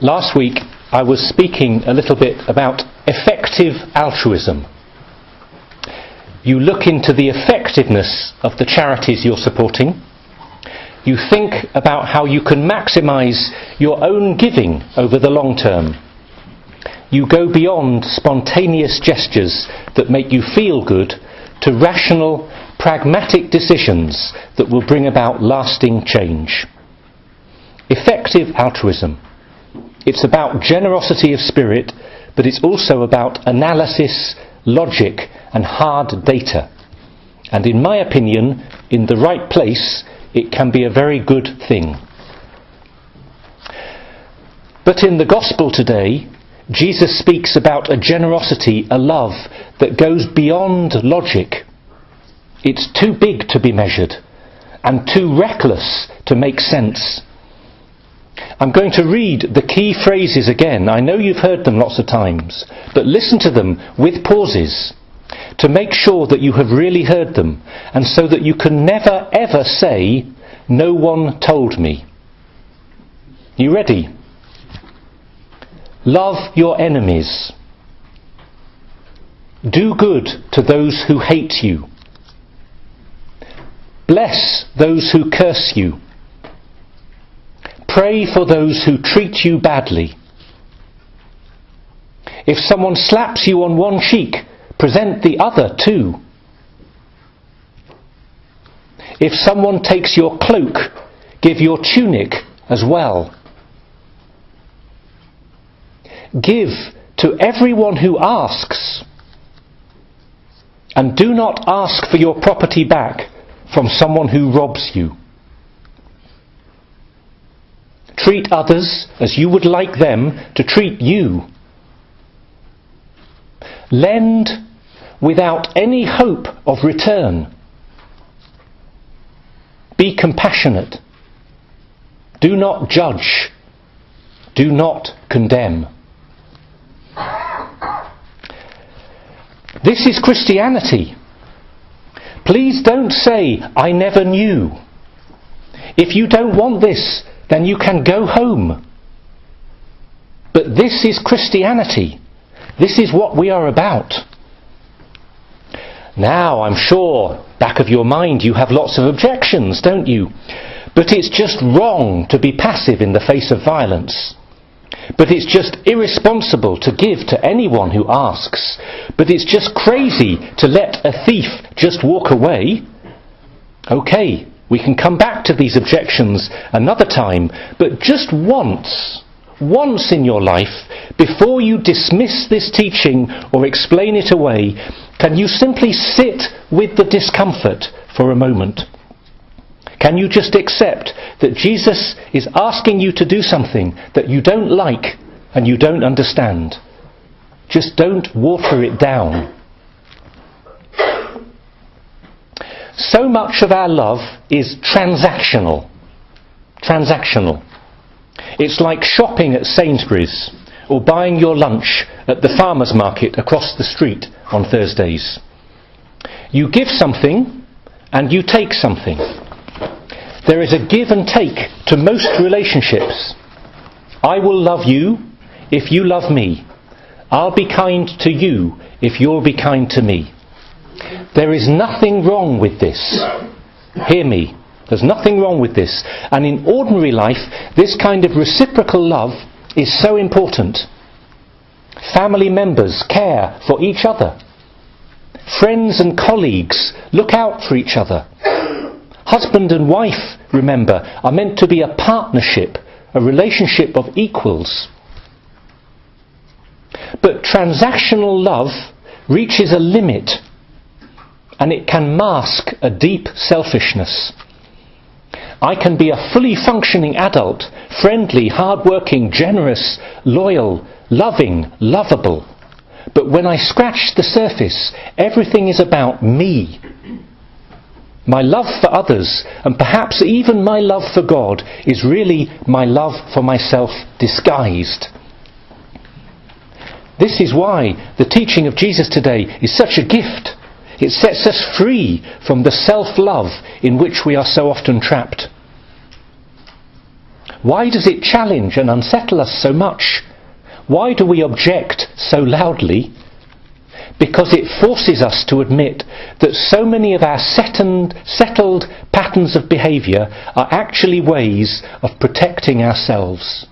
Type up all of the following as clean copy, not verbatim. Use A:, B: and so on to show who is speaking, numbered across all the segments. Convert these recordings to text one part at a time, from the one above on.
A: Last week I was speaking a little bit about effective altruism. You look into the effectiveness of the charities you're supporting. You think about how you can maximise your own giving over the long term. You go beyond spontaneous gestures that make you feel good to rational, pragmatic decisions that will bring about lasting change. Effective altruism. It's about generosity of spirit, but it's also about analysis, logic, and hard data. And in my opinion, in the right place, it can be a very good thing. But in the Gospel today, Jesus speaks about a generosity, a love that goes beyond logic. It's too big to be measured and too reckless to make sense. I'm going to read the key phrases again. I know you've heard them lots of times, but listen to them with pauses to make sure that you have really heard them, and so that you can never ever say, "No one told me." You ready? Love your enemies. Do good to those who hate you. Bless those who curse you. Pray for those who treat you badly. If someone slaps you on one cheek, present the other too. If someone takes your cloak, give your tunic as well. Give to everyone who asks, and do not ask for your property back from someone who robs you. Treat others as you would like them to treat you. Lend without any hope of return. Be compassionate. Do not judge. Do not condemn. This is Christianity. Please don't say, "I never knew." If you don't want this, then you can go home. But this is Christianity. This is what we are about. Now, I'm sure, back of your mind, you have lots of objections, don't you? But it's just wrong to be passive in the face of violence. But it's just irresponsible to give to anyone who asks. But it's just crazy to let a thief just walk away. Okay, we can come back to these objections another time, but just once in your life, before you dismiss this teaching or explain it away, can you simply sit with the discomfort for a moment? Can you just accept that Jesus is asking you to do something that you don't like and you don't understand? Just don't water it down. So much of our love is transactional. Transactional. It's like shopping at Sainsbury's or buying your lunch at the farmer's market across the street on Thursdays. You give something and you take something. There is a give and take to most relationships. I will love you if you love me. I'll be kind to you if you'll be kind to me. There is nothing wrong with this. Hear me. There's nothing wrong with this. And in ordinary life, this kind of reciprocal love is so important. Family members care for each other. Friends and colleagues look out for each other. Husband and wife, remember, are meant to be a partnership, a relationship of equals. But transactional love reaches a limit, and it can mask a deep selfishness. I can be a fully functioning adult, friendly, hard-working, generous, loyal, loving, lovable. But when I scratch the surface, everything is about me. My love for others, and perhaps even my love for God, is really my love for myself disguised. This is why the teaching of Jesus today is such a gift. It sets us free from the self-love in which we are so often trapped. Why does it challenge and unsettle us so much? Why do we object so loudly? Because it forces us to admit that so many of our settled patterns of behaviour are actually ways of protecting ourselves.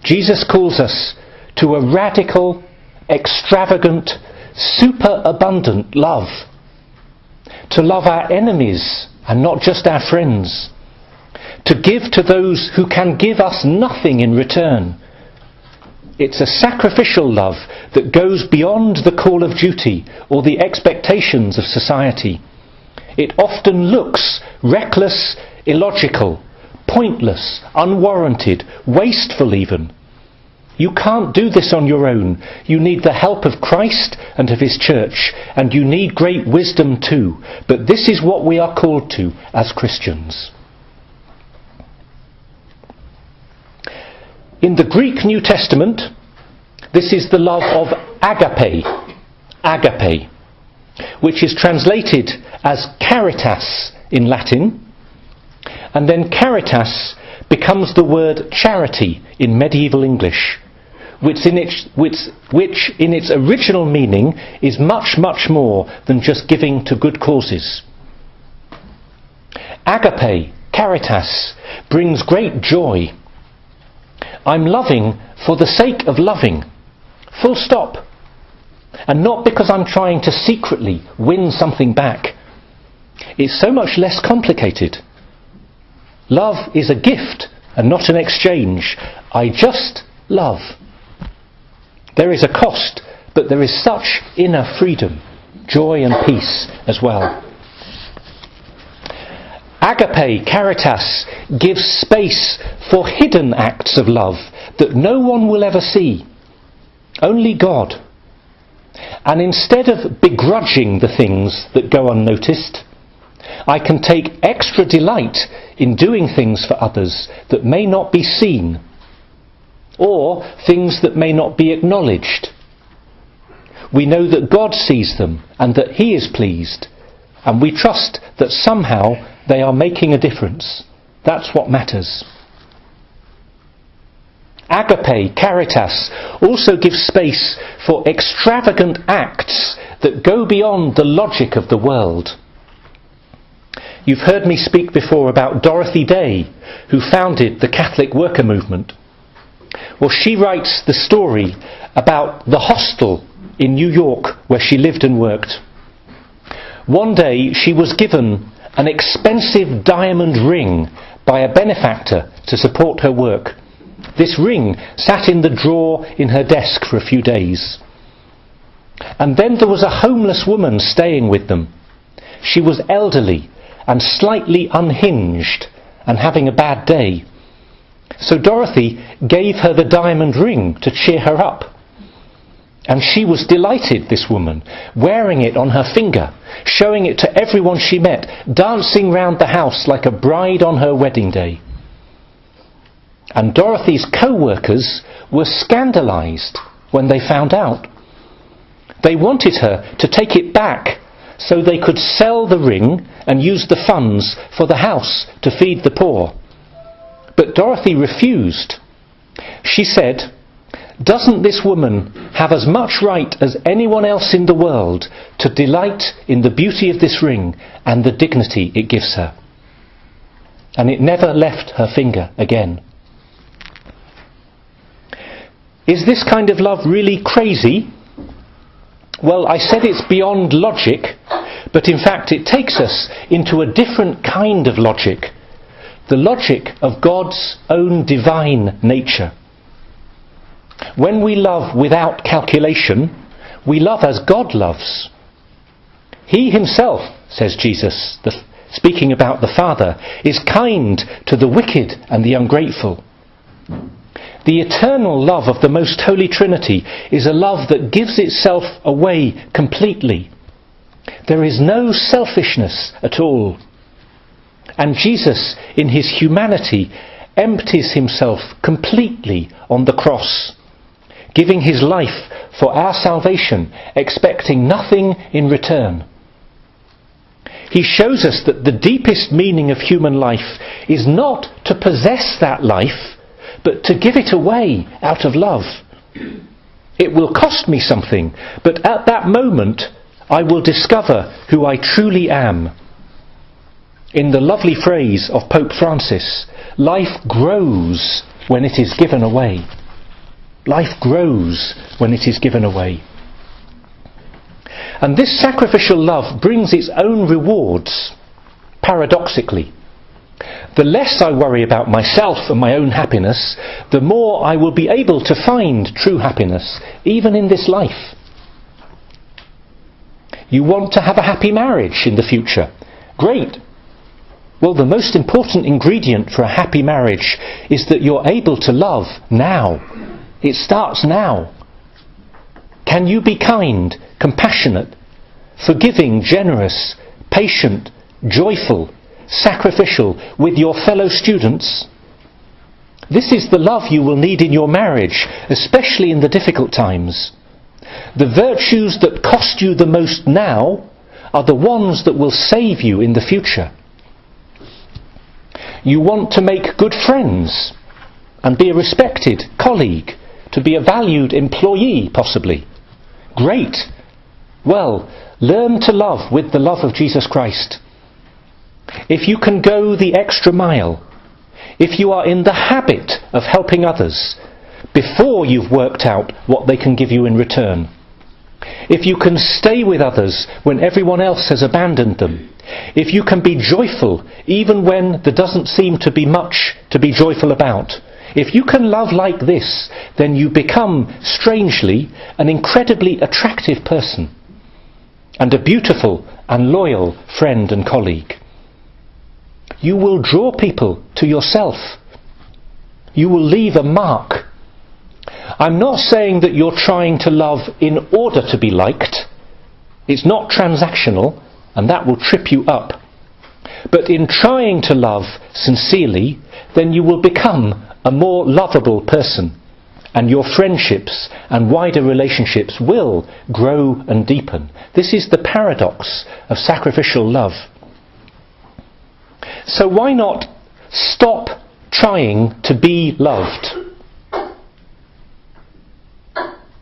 A: Jesus calls us to a radical, extravagant, superabundant love. To love our enemies and not just our friends. To give to those who can give us nothing in return. It's a sacrificial love that goes beyond the call of duty or the expectations of society. It often looks reckless, illogical, pointless, unwarranted, wasteful even. You can't do this on your own. You need the help of Christ and of his church, and you need great wisdom too. But this is what we are called to as Christians. In the Greek New Testament, this is the love of agape, which is translated as caritas in Latin, and then caritas becomes the word charity in medieval English, which in its original meaning is much, much more than just giving to good causes. Agape, caritas, brings great joy. I'm loving for the sake of loving, full stop, and not because I'm trying to secretly win something back. It's so much less complicated. Love is a gift and not an exchange. I just love. There is a cost, but there is such inner freedom, joy and peace as well. Agape, caritas, gives space for hidden acts of love that no one will ever see, only God. And instead of begrudging the things that go unnoticed, I can take extra delight in doing things for others that may not be seen, or things that may not be acknowledged. We know that God sees them and that he is pleased, and we trust that somehow they are making a difference. That's what matters. Agape, caritas, also gives space for extravagant acts that go beyond the logic of the world. You've heard me speak before about Dorothy Day, who founded the Catholic worker movement. Well, she writes the story about the hostel in New York where she lived and worked. One day she was given an expensive diamond ring by a benefactor to support her work. This ring sat in the drawer in her desk for a few days. And then there was a homeless woman staying with them. She was elderly and slightly unhinged and having a bad day. So Dorothy gave her the diamond ring to cheer her up. And she was delighted, this woman, wearing it on her finger, showing it to everyone she met, dancing round the house like a bride on her wedding day. And Dorothy's co-workers were scandalised when they found out. They wanted her to take it back so they could sell the ring and use the funds for the house to feed the poor. But Dorothy refused. She said, "Doesn't this woman have as much right as anyone else in the world to delight in the beauty of this ring and the dignity it gives her?" And it never left her finger again. Is this kind of love really crazy? Well, I said it's beyond logic, but in fact it takes us into a different kind of logic, the logic of God's own divine nature. When we love without calculation, we love as God loves. He himself, says Jesus, speaking about the Father, is kind to the wicked and the ungrateful. The eternal love of the Most Holy Trinity is a love that gives itself away completely. There is no selfishness at all. And Jesus, in his humanity, empties himself completely on the cross, giving his life for our salvation, expecting nothing in return. He shows us that the deepest meaning of human life is not to possess that life, but to give it away out of love. It will cost me something, but at that moment I will discover who I truly am. In the lovely phrase of Pope Francis, life grows when it is given away. Life grows when it is given away. And this sacrificial love brings its own rewards, paradoxically. The less I worry about myself and my own happiness, the more I will be able to find true happiness, even in this life. You want to have a happy marriage in the future? Great. Well, the most important ingredient for a happy marriage is that you're able to love now. It starts now. Can you be kind, compassionate, forgiving, generous, patient, joyful, sacrificial with your fellow students? This is the love you will need in your marriage, especially in the difficult times. The virtues that cost you the most now are the ones that will save you in the future. You want to make good friends and be a respected colleague, to be a valued employee, possibly. Great. Well, learn to love with the love of Jesus Christ. If you can go the extra mile, if you are in the habit of helping others before you've worked out what they can give you in return, if you can stay with others when everyone else has abandoned them, if you can be joyful even when there doesn't seem to be much to be joyful about, if you can love like this, then you become, strangely, an incredibly attractive person and a beautiful and loyal friend and colleague. You will draw people to yourself. You will leave a mark. I'm not saying that you're trying to love in order to be liked. It's not transactional, and that will trip you up. But in trying to love sincerely, then you will become a more lovable person, and your friendships and wider relationships will grow and deepen. This is the paradox of sacrificial love. So why not stop trying to be loved?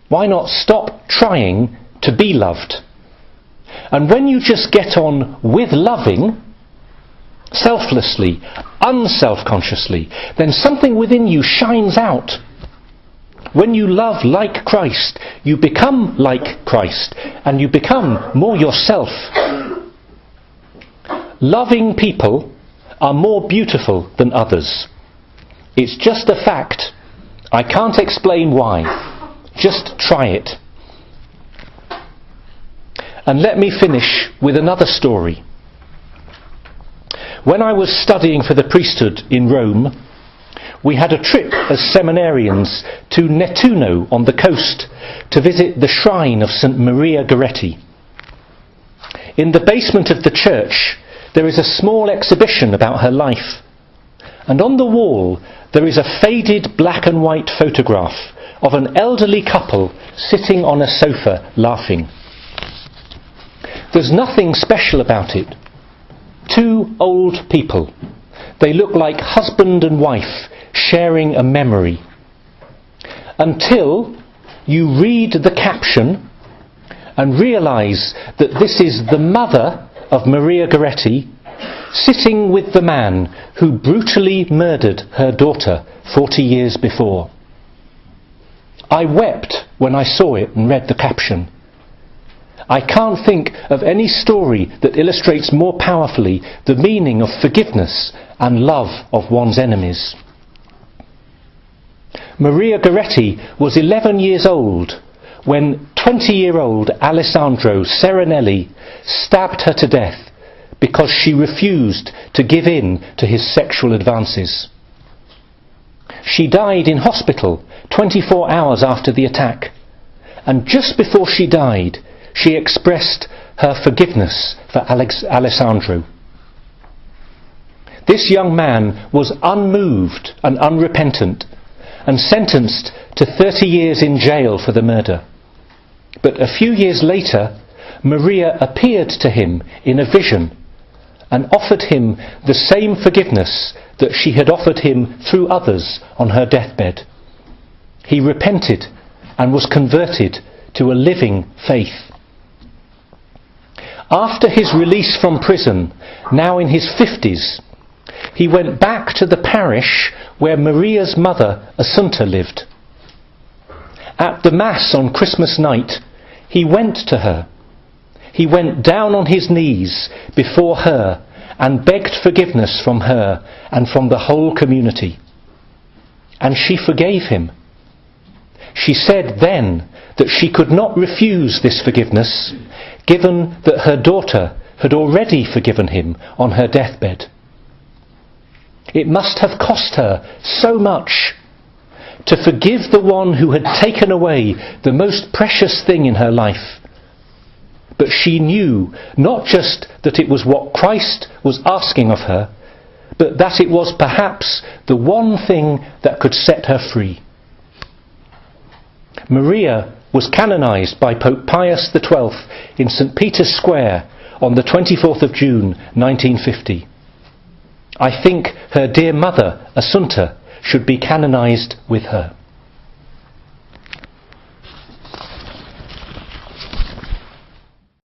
A: Why not stop trying to be loved? And when you just get on with loving, selflessly, unselfconsciously, then something within you shines out. When you love like Christ, you become like Christ, and you become more yourself. Loving people are more beautiful than others. It's just a fact. I can't explain why. Just try it. And let me finish with another story. When I was studying for the priesthood in Rome, we had a trip as seminarians to Nettuno on the coast to visit the shrine of St. Maria Goretti. In the basement of the church, there is a small exhibition about her life. And on the wall, there is a faded black and white photograph of an elderly couple sitting on a sofa laughing. There's nothing special about it. Two old people. They look like husband and wife sharing a memory. Until you read the caption and realise that this is the mother of Maria Goretti sitting with the man who brutally murdered her daughter 40 years before. I wept when I saw it and read the caption. I can't think of any story that illustrates more powerfully the meaning of forgiveness and love of one's enemies. Maria Goretti was 11 years old when 20-year-old Alessandro Serenelli stabbed her to death because she refused to give in to his sexual advances. She died in hospital 24 hours after the attack, and just before she died, she expressed her forgiveness for Alessandro. This young man was unmoved and unrepentant and sentenced to 30 years in jail for the murder. But a few years later, Maria appeared to him in a vision and offered him the same forgiveness that she had offered him through others on her deathbed. He repented and was converted to a living faith. After his release from prison, now in his 50s, he went back to the parish where Maria's mother, Assunta, lived. At the Mass on Christmas night, he went to her. He went down on his knees before her and begged forgiveness from her and from the whole community. And she forgave him. She said then that she could not refuse this forgiveness, given that her daughter had already forgiven him on her deathbed. It must have cost her so much to forgive the one who had taken away the most precious thing in her life. But she knew not just that it was what Christ was asking of her, but that it was perhaps the one thing that could set her free. Maria was canonized by Pope Pius XII in St. Peter's Square on the 24th of June 1950. I think her dear mother, Assunta, should be canonized with her.